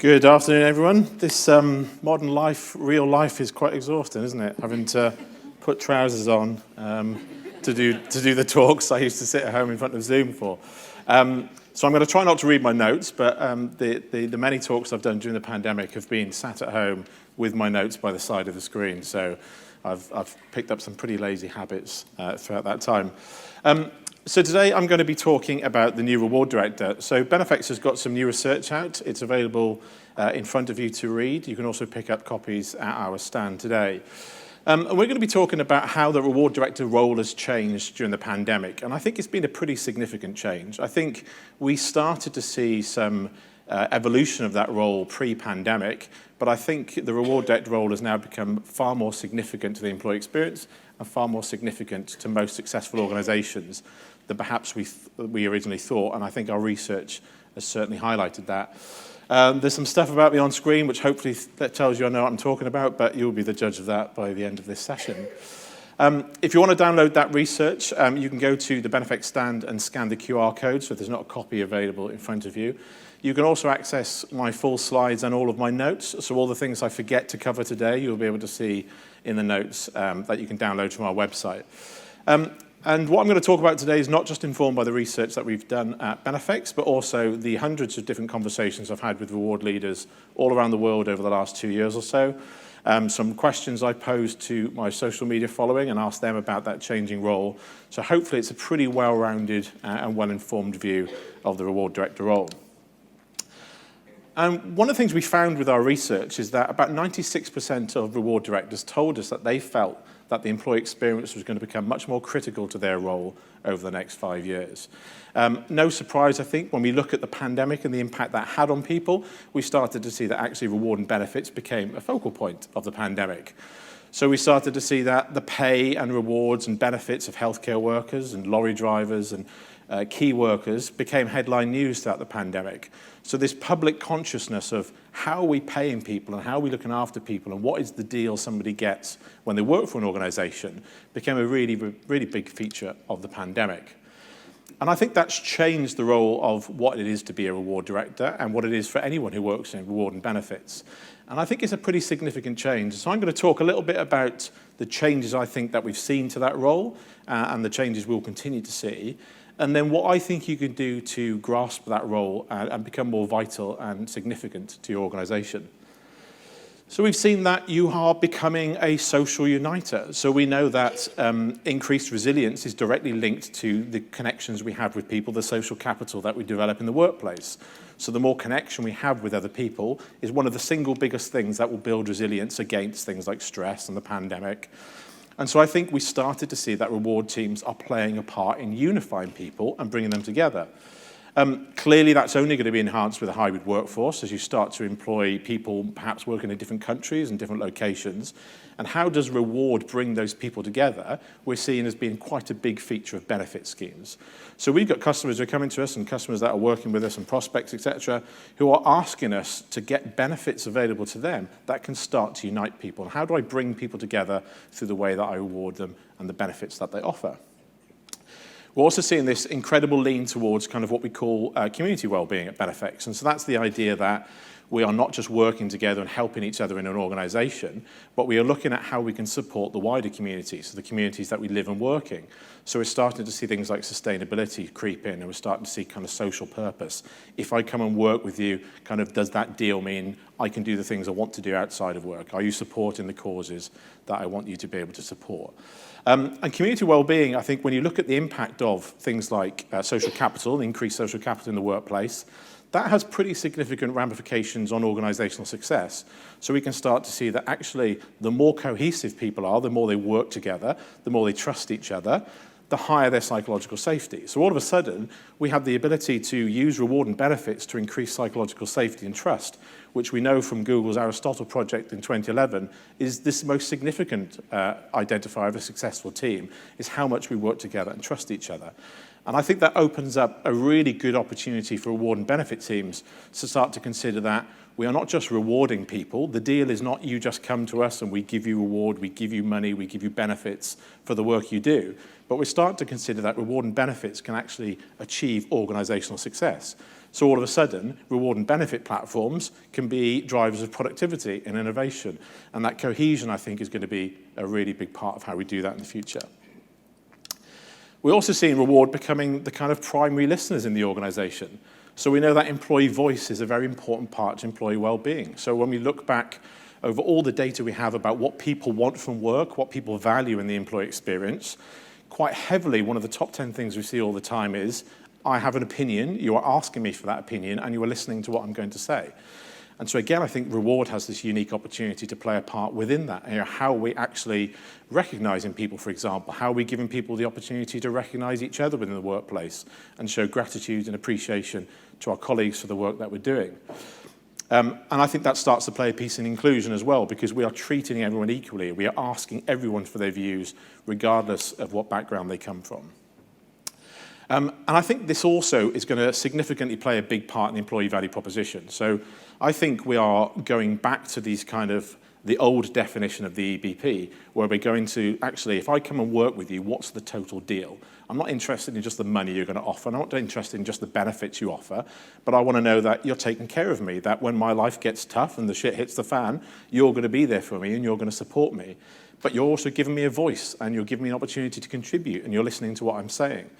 Good afternoon, everyone. This modern life, real life, is quite exhausting, isn't it? Having to put trousers on to do the talks I used to sit at home in front of Zoom for. So I'm going to try not to read my notes, but the many talks I've done during the pandemic have been sat at home with my notes by the side of the screen. So I've picked up some pretty lazy habits throughout that time. So today I'm going to be talking about the new reward director. So Benefex has got some new research out. It's available in front of you to read. You can also pick up copies at our stand today. And we're going to be talking about how the reward director role has changed during the pandemic. And I think it's been a pretty significant change. I think we started to see some evolution of that role pre-pandemic, but I think the reward director role has now become far more significant to the employee experience and far more significant to most successful organizations than perhaps we originally thought, and I think our research has certainly highlighted that. There's some stuff about me on screen which hopefully that tells you I know what I'm talking about, but you'll be the judge of that by the end of this session. If you want to download that research, you can go to the Benefex stand and scan the QR code, so there's not a copy available in front of you. You can also access my full slides and all of my notes, so all the things I forget to cover today, you'll be able to see in the notes that you can download from our website. And what I'm going to talk about today is not just informed by the research that we've done at Benefex, but also the hundreds of different conversations I've had with reward leaders all around the world over the last 2 years or so. Some questions I posed to my social media following and asked them about that changing role. So hopefully it's a pretty well-rounded and well-informed view of the reward director role. And one of the things we found with our research is that about 96% of reward directors told us that they felt that the employee experience was going to become much more critical to their role over the next 5 years. No surprise, I think, when we look at the pandemic and the impact that had on people, we started to see that actually reward and benefits became a focal point of the pandemic. So we started to see that the pay and rewards and benefits of healthcare workers and lorry drivers and key workers became headline news throughout the pandemic. So this public consciousness of how are we paying people and how are we looking after people and what is the deal somebody gets when they work for an organization became a really, really big feature of the pandemic. And I think that's changed the role of what it is to be a reward director and what it is for anyone who works in reward and benefits. And I think it's a pretty significant change. So I'm going to talk a little bit about the changes I think that we've seen to that role and the changes we'll continue to see. And then what I think you can do to grasp that role and become more vital and significant to your organization. So we've seen that you are becoming a social uniter. So we know that increased resilience is directly linked to the connections we have with people, the social capital that we develop in the workplace. So the more connection we have with other people is one of the single biggest things that will build resilience against things like stress and the pandemic. And so I think we started to see that reward teams are playing a part in unifying people and bringing them together. Clearly, that's only going to be enhanced with a hybrid workforce as you start to employ people perhaps working in different countries and different locations. And how does reward bring those people together? We're seeing as being quite a big feature of benefit schemes. So we've got customers who are coming to us and customers that are working with us and prospects, etc., who are asking us to get benefits available to them that can start to unite people. And how do I bring people together through the way that I reward them and the benefits that they offer? We're also seeing this incredible lean towards kind of what we call community wellbeing at Benefex. And so that's the idea that we are not just working together and helping each other in an organization, but we are looking at how we can support the wider community, so the communities that we live and work in. So we're starting to see things like sustainability creep in, and we're starting to see kind of social purpose. If I come and work with you, kind of does that deal mean I can do the things I want to do outside of work? Are you supporting the causes that I want you to be able to support? And community well-being, I think when you look at the impact of things like social capital, increased social capital in the workplace, that has pretty significant ramifications on organizational success. So we can start to see that actually the more cohesive people are, the more they work together, the more they trust each other, the higher their psychological safety. So all of a sudden, we have the ability to use reward and benefits to increase psychological safety and trust, which we know from Google's Aristotle project in 2011 is this most significant identifier of a successful team, is how much we work together and trust each other. And I think that opens up a really good opportunity for reward and benefit teams to start to consider that we are not just rewarding people. The deal is not you just come to us and we give you reward, we give you money, we give you benefits for the work you do. But we start to consider that reward and benefits can actually achieve organizational success. So all of a sudden, reward and benefit platforms can be drivers of productivity and innovation. And that cohesion, I think, is going to be a really big part of how we do that in the future. We're also seeing reward becoming the kind of primary listeners in the organization. So we know that employee voice is a very important part to employee well-being. So when we look back over all the data we have about what people want from work, what people value in the employee experience, quite heavily, one of the top 10 things we see all the time is, I have an opinion, you are asking me for that opinion, and you are listening to what I'm going to say. And so again, I think reward has this unique opportunity to play a part within that. You know, how are we actually recognizing people, for example? How are we giving people the opportunity to recognize each other within the workplace and show gratitude and appreciation to our colleagues for the work that we're doing? And I think that starts to play a piece in inclusion as well, because we are treating everyone equally. We are asking everyone for their views, regardless of what background they come from. And I think this also is going to significantly play a big part in the employee value proposition. So I think we are going back to these kind of the old definition of the EBP, where we're going to actually, if I come and work with you, what's the total deal? I'm not interested in just the money you're going to offer. I'm not interested in just the benefits you offer, but I want to know that you're taking care of me, that when my life gets tough and the shit hits the fan, you're going to be there for me and you're going to support me. But you're also giving me a voice and you're giving me an opportunity to contribute and you're listening to what I'm saying.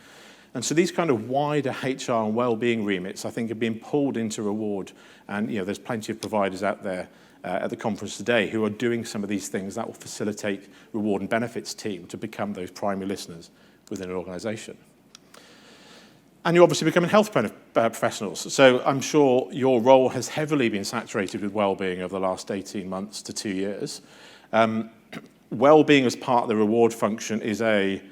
And so these kind of wider HR and well-being remits, I think, are being pulled into reward. And there's plenty of providers out there at the conference today who are doing some of these things that will facilitate reward and benefits team to become those primary listeners within an organization. And you're obviously becoming health professionals. So I'm sure your role has heavily been saturated with well-being over the last 18 months to 2 years. Well-being as part of the reward function is a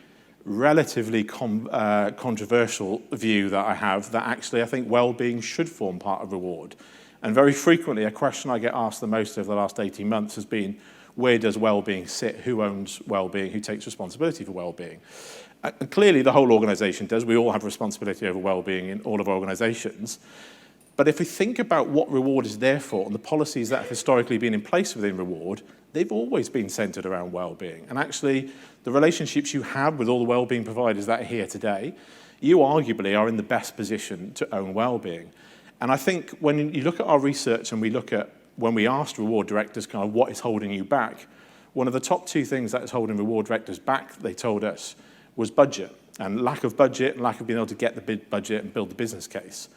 relatively controversial view that I have, that actually I think well-being should form part of reward. And very frequently, a question I get asked the most over the last 18 months has been, where does well-being sit? Who owns well-being? Who takes responsibility for well-being? And clearly, the whole organization does. We all have responsibility over well-being in all of our organizations. But if we think about what reward is there for and the policies that have historically been in place within reward, they've always been centered around well-being. And actually, the relationships you have with all the well-being providers that are here today, you arguably are in the best position to own well-being. And I think when you look at our research and we look at when we asked reward directors kind of what is holding you back, one of the top 2 things that is holding reward directors back, they told us, was budget. And lack of budget, and lack of being able to get the big budget and build the business case.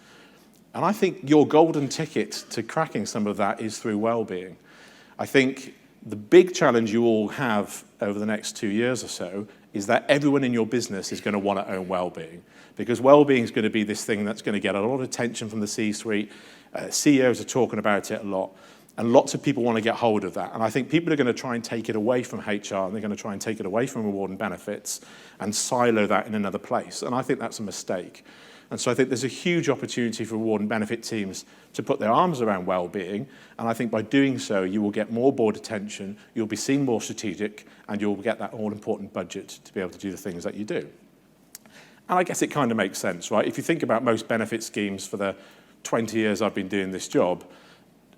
And I think your golden ticket to cracking some of that is through well-being. I think the big challenge you all have over the next 2 years or so is that everyone in your business is going to want to own well-being, because well-being is going to be this thing that's going to get a lot of attention from the C-suite. CEOs are talking about it a lot, and lots of people want to get hold of that. And I think people are going to try and take it away from HR, and they're going to try and take it away from reward and benefits and silo that in another place. And I think that's a mistake. And so I think there's a huge opportunity for reward and benefit teams to put their arms around well-being. And I think by doing so, you will get more board attention, you'll be seen more strategic, and you'll get that all-important budget to be able to do the things that you do. And I guess it kind of makes sense, right? If you think about most benefit schemes for the 20 years I've been doing this job,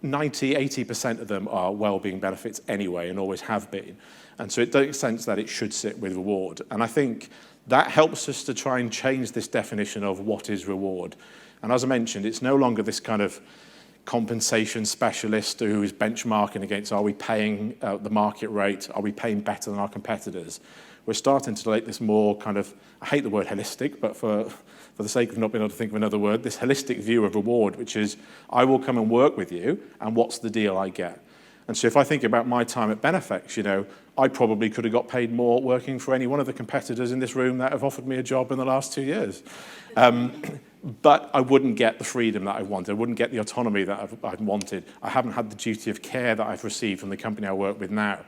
80% of them are well-being benefits anyway, and always have been. And so it makes sense that it should sit with reward. And I think that helps us to try and change this definition of what is reward. And as I mentioned, it's no longer this kind of compensation specialist who is benchmarking against, are we paying the market rate? Are we paying better than our competitors? We're starting to take this more kind of, I hate the word holistic, but for the sake of not being able to think of another word, this holistic view of reward, which is, I will come and work with you, and what's the deal I get? And so if I think about my time at Benefex, I probably could have got paid more working for any one of the competitors in this room that have offered me a job in the last 2 years. But I wouldn't get the freedom that I wanted. I wouldn't get the autonomy that I've wanted. I haven't had the duty of care that I've received from the company I work with now.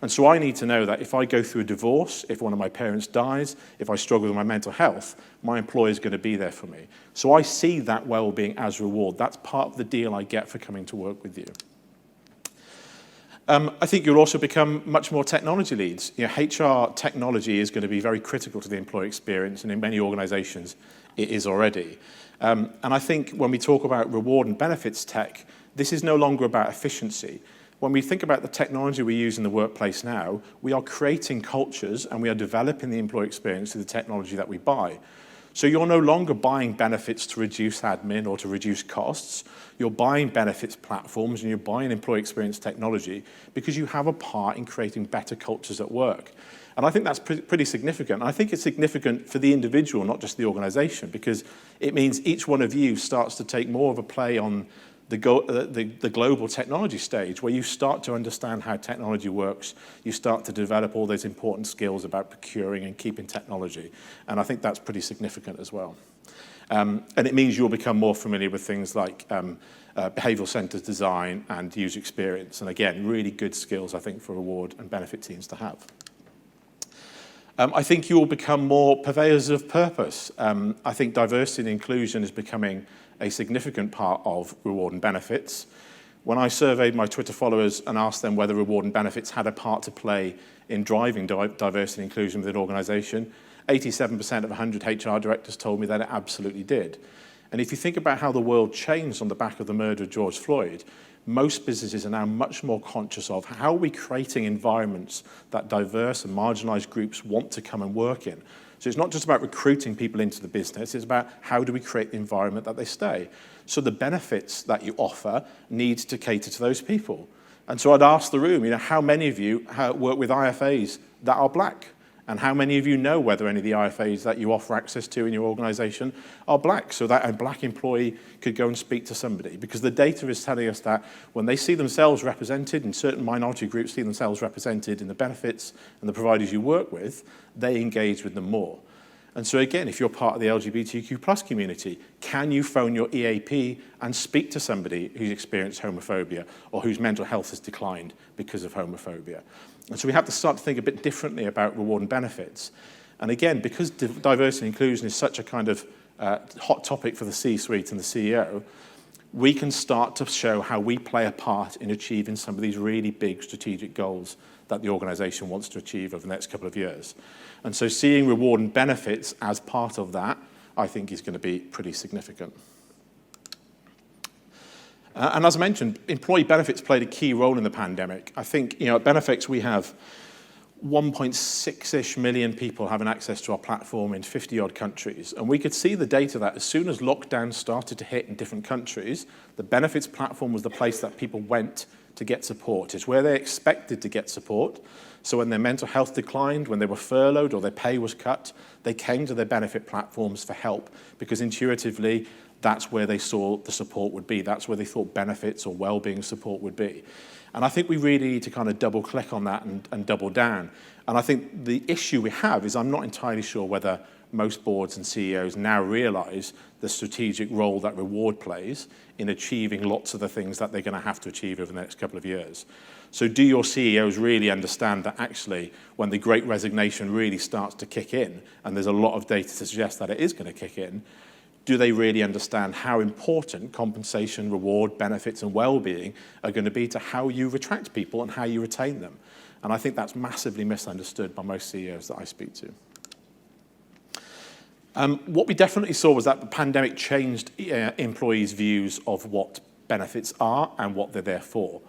And so I need to know that if I go through a divorce, if one of my parents dies, if I struggle with my mental health, my employer is going to be there for me. So I see that well-being as reward. That's part of the deal I get for coming to work with you. I think you'll also become much more technology leads. HR technology is going to be very critical to the employee experience, and in many organizations, it is already. And I think when we talk about reward and benefits tech, this is no longer about efficiency. When we think about the technology we use in the workplace now, we are creating cultures and we are developing the employee experience through the technology that we buy. So you're no longer buying benefits to reduce admin or to reduce costs. You're buying benefits platforms and you're buying employee experience technology because you have a part in creating better cultures at work. And I think that's pretty significant. I think it's significant for the individual, not just the organization, because it means each one of you starts to take more of a play on the global technology stage, where you start to understand how technology works. You start to develop all those important skills about procuring and keeping technology. And I think that's pretty significant as well. And it means you'll become more familiar with things like behavioral-centered design and user experience. And again, really good skills, I think, for reward and benefit teams to have. I think you will become more purveyors of purpose. I think diversity and inclusion is becoming a significant part of reward and benefits. When I surveyed my Twitter followers and asked them whether reward and benefits had a part to play in driving diversity and inclusion within an organization, 87% of 100 HR directors told me that it absolutely did. And if you think about how the world changed on the back of the murder of George Floyd, most businesses are now much more conscious of how are we creating environments that diverse and marginalized groups want to come and work in. So it's not just about recruiting people into the business, it's about how do we create the environment that they stay. So the benefits that you offer need to cater to those people. And so I'd ask the room, how many of you work with IFAs that are black? And how many of you know whether any of the IFAs that you offer access to in your organization are black, so that a black employee could go and speak to somebody? Because the data is telling us that when they see themselves represented, and certain minority groups see themselves represented in the benefits and the providers you work with, they engage with them more. And so again, if you're part of the LGBTQ plus community, can you phone your EAP and speak to somebody who's experienced homophobia or whose mental health has declined because of homophobia? And so we have to start to think a bit differently about reward and benefits. And again, because diversity and inclusion is such a kind of hot topic for the C-suite and the CEO, we can start to show how we play a part in achieving some of these really big strategic goals that the organization wants to achieve over the next couple of years. And so seeing reward and benefits as part of that, I think is going to be pretty significant. And as I mentioned, employee benefits played a key role in the pandemic. I think, at Benefex we have 1.6-ish million people having access to our platform in 50-odd countries. And we could see the data that as soon as lockdown started to hit in different countries, the benefits platform was the place that people went to get support. It's where they expected to get support. So when their mental health declined, when they were furloughed or their pay was cut, they came to their benefit platforms for help, because intuitively, that's where they saw the support would be. That's where they thought benefits or well-being support would be. And I think we really need to kind of double click on that and double down. And I think the issue we have is I'm not entirely sure whether most boards and CEOs now realize the strategic role that reward plays in achieving lots of the things that they're going to have to achieve over the next couple of years. So do your CEOs really understand that actually when the great resignation really starts to kick in, and there's a lot of data to suggest that it is going to kick in, do they really understand how important compensation, reward, benefits, and well-being are going to be to how you attract people and how you retain them? And I think that's massively misunderstood by most CEOs that I speak to. What we definitely saw was that the pandemic changed employees' views of what benefits are and what they're there for.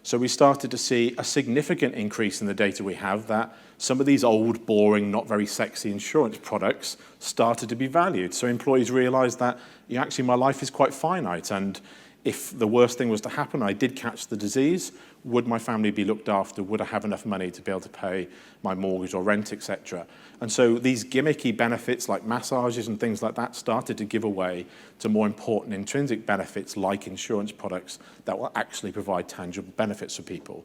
So we started to see a significant increase in the data we have that some of these old, boring, not very sexy insurance products started to be valued. So employees realized that actually my life is quite finite, and if the worst thing was to happen, I did catch the disease, would my family be looked after? Would I have enough money to be able to pay my mortgage or rent, etc.? And so these gimmicky benefits like massages and things like that started to give away to more important intrinsic benefits like insurance products that will actually provide tangible benefits for people.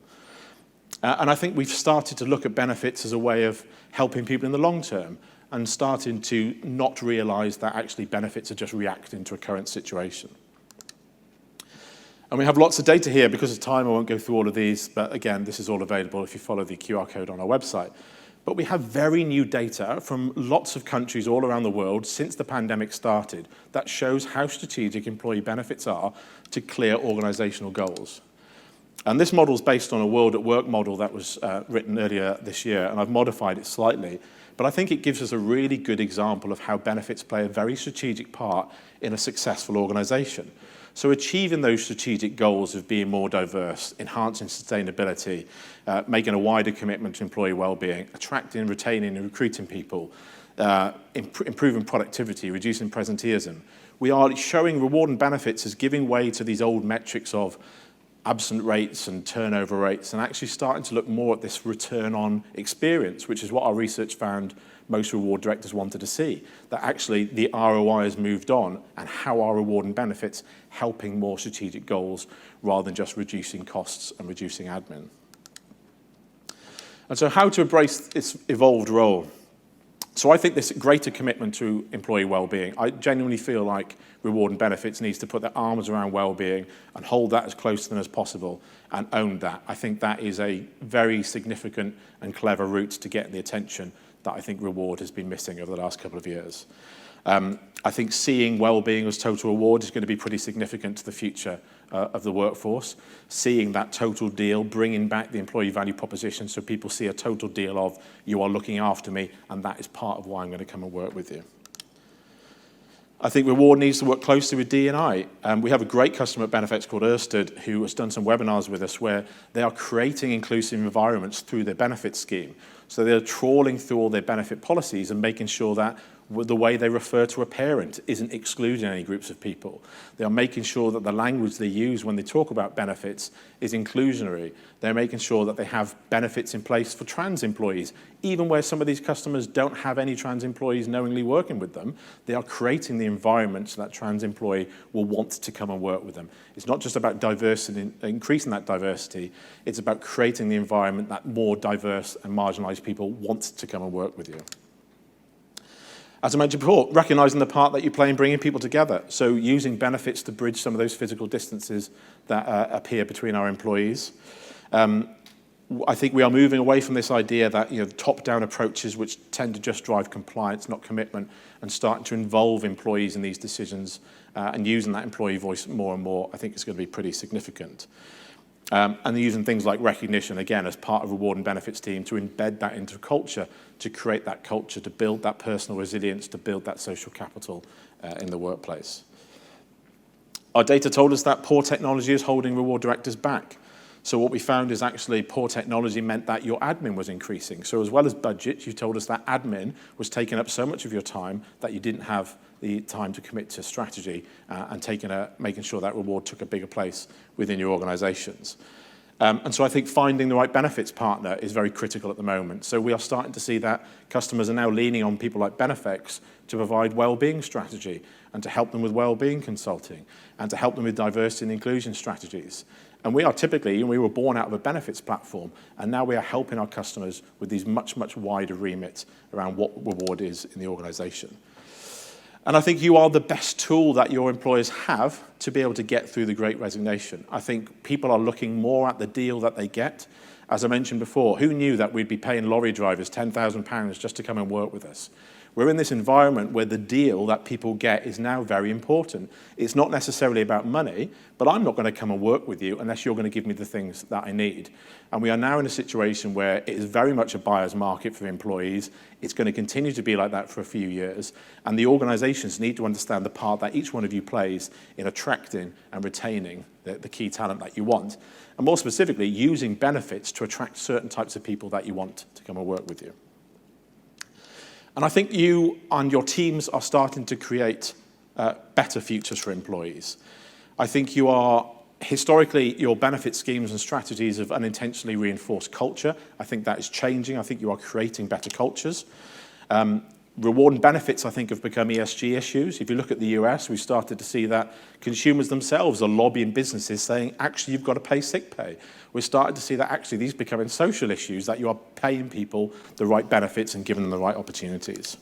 And I think we've started to look at benefits as a way of helping people in the long term and starting to not realize that actually benefits are just reacting to a current situation. And we have lots of data here. Because of time, I won't go through all of these, but again, this is all available if you follow the QR code on our website. But we have very new data from lots of countries all around the world since the pandemic started that shows how strategic employee benefits are to clear organizational goals. And this model is based on a World at Work model that was written earlier this year, and I've modified it slightly. But I think it gives us a really good example of how benefits play a very strategic part in a successful organization. So achieving those strategic goals of being more diverse, enhancing sustainability, making a wider commitment to employee well-being, attracting, retaining and recruiting people, improving productivity, reducing presenteeism. We are showing reward and benefits as giving way to these old metrics of absent rates and turnover rates, and actually starting to look more at this return on experience, which is what our research found most reward directors wanted to see, that actually the ROI has moved on and how our reward and benefits helping more strategic goals rather than just reducing costs and reducing admin. And so how to embrace this evolved role? So I think this greater commitment to employee well-being, I genuinely feel like reward and benefits needs to put their arms around well-being and hold that as close to them as possible and own that. I think that is a very significant and clever route to get the attention that I think reward has been missing over the last couple of years. I think seeing well-being as total reward is going to be pretty significant to the future of the workforce. Seeing that total deal, bringing back the employee value proposition so people see a total deal of you are looking after me and that is part of why I'm going to come and work with you. I think reward needs to work closely with D&I. We have a great customer at Benefex called Ørsted who has done some webinars with us where they are creating inclusive environments through their benefits scheme. So they're trawling through all their benefit policies and making sure that the way they refer to a parent isn't excluding any groups of people. They are making sure that the language they use when they talk about benefits is inclusionary. They're making sure that they have benefits in place for trans employees. Even where some of these customers don't have any trans employees knowingly working with them, they are creating the environment so that trans employee will want to come and work with them. It's not just about diversity, increasing that diversity, it's about creating the environment that more diverse and marginalised people want to come and work with you. As I mentioned before, recognising the part that you play in bringing people together. So using benefits to bridge some of those physical distances that appear between our employees. I think we are moving away from this idea that top-down approaches which tend to just drive compliance, not commitment, and starting to involve employees in these decisions and using that employee voice more and more, I think is going to be pretty significant. And using things like recognition, again, as part of reward and benefits team to embed that into culture, to create that culture, to build that personal resilience, to build that social capital in the workplace. Our data told us that poor technology is holding reward directors back. So what we found is actually poor technology meant that your admin was increasing. So as well as budget, you told us that admin was taking up so much of your time that you didn't have the time to commit to strategy and making sure that reward took a bigger place within your organizations. And so I think finding the right benefits partner is very critical at the moment. So we are starting to see that customers are now leaning on people like Benefex to provide well-being strategy and to help them with well-being consulting and to help them with diversity and inclusion strategies. And we were born out of a benefits platform, and now we are helping our customers with these much, much wider remits around what reward is in the organization. And I think you are the best tool that your employers have to be able to get through the Great Resignation. I think people are looking more at the deal that they get. As I mentioned before, who knew that we'd be paying lorry drivers £10,000 just to come and work with us? We're in this environment where the deal that people get is now very important. It's not necessarily about money, but I'm not going to come and work with you unless you're going to give me the things that I need. And we are now in a situation where it is very much a buyer's market for employees. It's going to continue to be like that for a few years. And the organizations need to understand the part that each one of you plays in attracting and retaining the key talent that you want. And more specifically, using benefits to attract certain types of people that you want to come and work with you. And I think you and your teams are starting to create better futures for employees. I think you are, historically, your benefit schemes and strategies have unintentionally reinforced culture. I think that is changing. I think you are creating better cultures. Reward and benefits, I think, have become ESG issues. If you look at the US, we've started to see that consumers themselves are lobbying businesses saying, actually, you've got to pay sick pay. We're starting to see that actually these becoming social issues, that you are paying people the right benefits and giving them the right opportunities.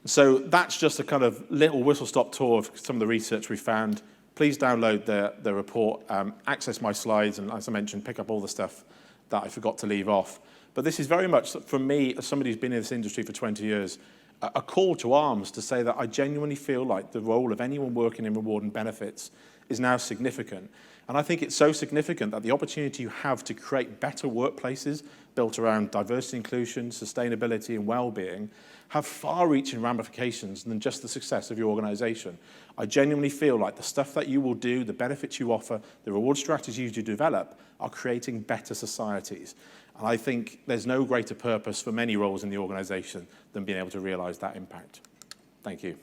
So that's just a kind of little whistle-stop tour of some of the research we found. Please download the report, access my slides, and as I mentioned, pick up all the stuff that I forgot to leave off. But this is very much, for me, as somebody who's been in this industry for 20 years, a call to arms to say that I genuinely feel like the role of anyone working in reward and benefits is now significant. And I think it's so significant that the opportunity you have to create better workplaces built around diversity, inclusion, sustainability, and well-being have far-reaching ramifications than just the success of your organization. I genuinely feel like the stuff that you will do, the benefits you offer, the reward strategies you develop are creating better societies. And I think there's no greater purpose for many roles in the organisation than being able to realise that impact. Thank you.